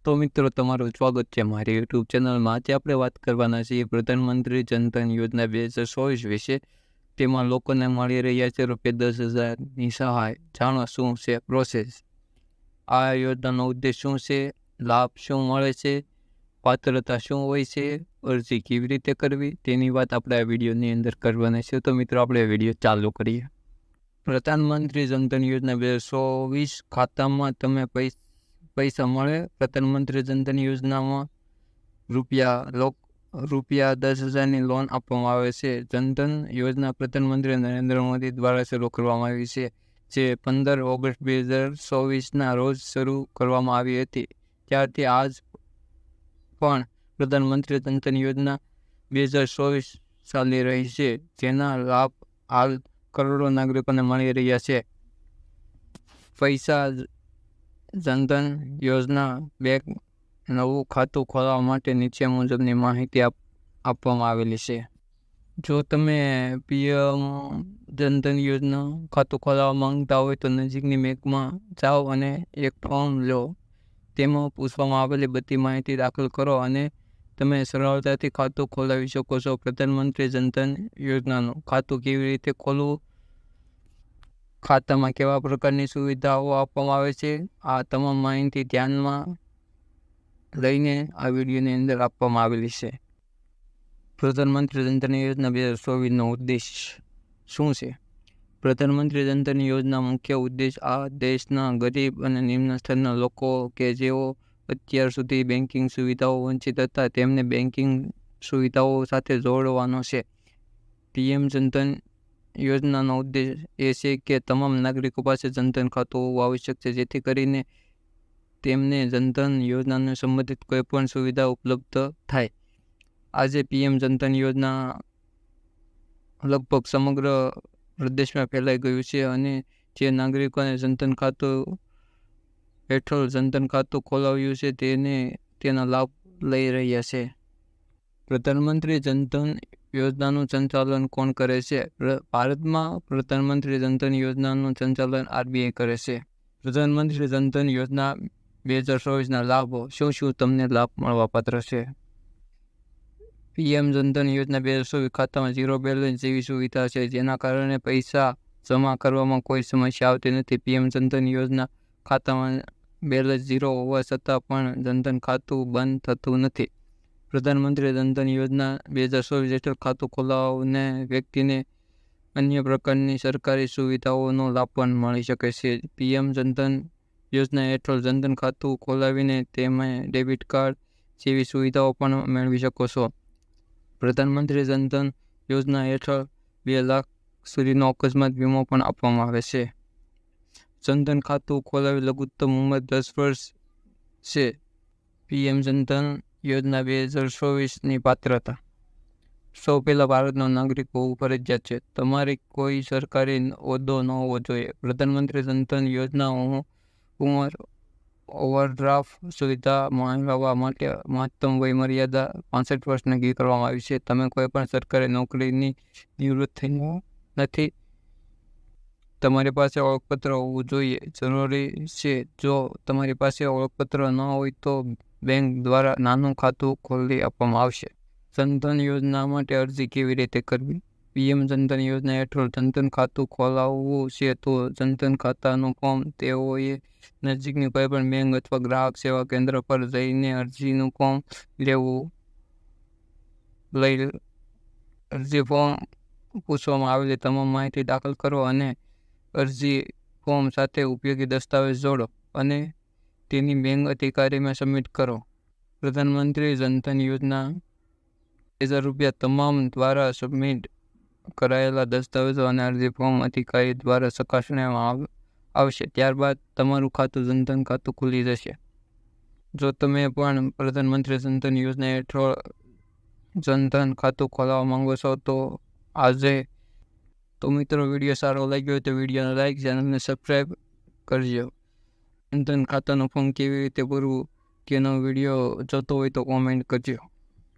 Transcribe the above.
તો મિત્રો તમારું સ્વાગત છે મારી યુટ્યુબ ચેનલમાં. આજે આપણે વાત કરવાના છીએ પ્રધાનમંત્રી જનધન યોજના 2024 વિશે. તેમાં લોકોને મળી રહ્યા છે ₹10,000ની સહાય. જાણો શું છે પ્રોસેસ, આ યોજનાનો ઉદ્દેશ શું છે, લાભ શું મળે છે, પાત્રતા શું હોય છે, અરજી કેવી રીતે કરવી, તેની વાત આપણે આ વિડીયોની અંદર કરવાના છે. તો મિત્રો આપણે વિડીયો ચાલુ કરીએ. પ્રધાનમંત્રી જનધન યોજના 2024 ખાતામાં તમે પૈસા મળે. પ્રધાનમંત્રી જનધન યોજનામાં ₹10,000ની લોન આપવામાં આવે છે. જનધન યોજના પ્રધાનમંત્રી નરેન્દ્ર મોદી દ્વારા શરૂ કરવામાં આવી છે, જે 15 ઓગસ્ટ 2024ના રોજ શરૂ કરવામાં આવી હતી. ત્યારથી આજ પણ પ્રધાનમંત્રી જનધન યોજના 2024 ચાલી રહી છે, જેના લાભ હાલ કરોડો નાગરિકોને મળી રહ્યા છે. પૈસા જનધન યોજના બેંક નવું ખાતું ખોલાવવા માટે નીચે મુજબની માહિતી આપવામાં આવેલી છે. જો તમે પીએમ જનધન યોજના ખાતું ખોલાવવા માંગતા હોય તો નજીકની બેંકમાં જાઓ અને એક ફોર્મ લો. તેમાં પૂછવામાં આવેલી બધી માહિતી દાખલ કરો અને તમે સરળતાથી ખાતું ખોલાવી શકો છો. પ્રધાનમંત્રી જનધન યોજનાનું ખાતું કેવી રીતે ખોલવું, ખાતામાં કેવા પ્રકારની સુવિધાઓ આપવામાં આવે છે, આ તમામ માહિતી ધ્યાનમાં લઈને આ વિડીયોની અંદર આપવામાં આવેલી છે. પ્રધાનમંત્રી જનધન યોજના 2024નો ઉદ્દેશ શું છે? પ્રધાનમંત્રી જનધન યોજના મુખ્ય ઉદ્દેશ આ દેશના ગરીબ અને નિમ્ન સ્તરના લોકો કે જેઓ અત્યાર સુધી બેન્કિંગ સુવિધાઓ વંચિત હતા, તેમને બેન્કિંગ સુવિધાઓ સાથે જોડવાનો છે. પીએમ જનધન યોજનાનો ઉદ્દેશ એ છે કે તમામ નાગરિકો પાસે જનધન ખાતું હોવું આવશ્યક છે, જેથી કરીને તેમને જનધન યોજનાને સંબંધિત કોઈપણ સુવિધા ઉપલબ્ધ થાય. આજે પીએમ જનધન યોજના લગભગ સમગ્ર પ્રદેશમાં ફેલાઈ ગયું છે અને જે નાગરિકોને જનધન ખાતું હેઠળ જનધન ખાતું ખોલાવ્યું છે તેના લાભ લઈ રહ્યા છે. પ્રધાનમંત્રી જનધન યોજનાનું સંચાલન કોણ કરે છે? ભારતમાં પ્રધાનમંત્રી જનધન યોજનાનું સંચાલન આરબીઆઈ કરે છે. પ્રધાનમંત્રી જનધન યોજના 2024ના લાભો શું શું તમને લાભ મળવાપાત્ર છે? પીએમ જનધન યોજના 2024 ખાતામાં ઝીરો બેલેન્સ જેવી સુવિધા છે, જેના કારણે પૈસા જમા કરવામાં કોઈ સમસ્યા આવતી નથી. પીએમ જનધન યોજના ખાતામાં બેલેન્સ ઝીરો હોવા છતાં પણ જનધન ખાતું બંધ થતું નથી. પ્રધાનમંત્રી જનધન યોજના 2024 હેઠળ ખાતું ખોલાવનારને વ્યક્તિને અન્ય પ્રકારની સરકારી સુવિધાઓનો લાભ પણ મળી શકે છે. પીએમ જનધન યોજના હેઠળ જનધન ખાતું ખોલાવીને તમે ડેબિટ કાર્ડ જેવી સુવિધાઓ પણ મેળવી શકો છો. પ્રધાનમંત્રી જનધન યોજના હેઠળ 2 લાખ સુધીનો અકસ્માત વીમો પણ આપવામાં આવે છે. જનધન ખાતું ખોલાવી લઘુત્તમ ઉંમર 10 વર્ષ છે. પીએમ જનધન યોજના 2024ની પાત્રતા. સૌ પહેલા ભારતનો નાગરિક હોવું ફરજિયાત છે. તમારે કોઈ સરકારી હોદ્દો ન હોવો જોઈએ. પ્રધાનમંત્રી જનધન યોજના ઉંમર ઓવરડ્રાફ્ટ સુવિધા મેળવવા માટે મહત્તમ વય મર્યાદા 65 વર્ષ નક્કી કરવામાં આવી છે. તમે કોઈપણ સરકારી નોકરીની નિવૃત્ત થયા નથી. તમારી પાસે ઓળખપત્ર હોવું જોઈએ જરૂરી છે. જો તમારી પાસે ઓળખપત્ર ન હોય તો બેંક દ્વારા નાનું ખાતું ખોલી આપવામાં આવશે. જનધન યોજના માટે અરજી કેવી રીતે કરવી? પીએમ જનધન યોજના હેઠળ જનધન ખાતું ખોલાવવું છે તો જનધન ખાતાનું ફોર્મ તેઓએ નજીકની કોઈપણ બેંક અથવા ગ્રાહક સેવા કેન્દ્ર પર જઈને અરજીનું ફોર્મ અરજી ફોર્મ પૂછવામાં આવેલી તમામ માહિતી દાખલ કરો અને અરજી ફોર્મ સાથે ઉપયોગી દસ્તાવેજ જોડો અને તેની બેંક અધિકારીમાં સબમિટ કરો. પ્રધાનમંત્રી જનધન યોજના ₹1000 તમામ દ્વારા સબમિટ કરાયેલા દસ્તાવેજો અને અરજી ફોર્મ અધિકારી દ્વારા ચકાસવામાં આવશે. ત્યારબાદ તમારું ખાતું જનધન ખાતું ખુલી જશે. જો તમે પણ પ્રધાનમંત્રી જનધન યોજના હેઠળ જનધન ખાતું ખોલાવવા માંગો છો તો આજે તો મિત્રો વિડીયો સારો લાગ્યો હોય તો વિડીયોને લાઈક, ચેનલને સબસ્ક્રાઈબ કરજો. જનધન ખાતાનું ફોર્મ કેવી રીતે ભરવું તેનો વિડીયો જોતો હોય તો કોમેન્ટ કરજો.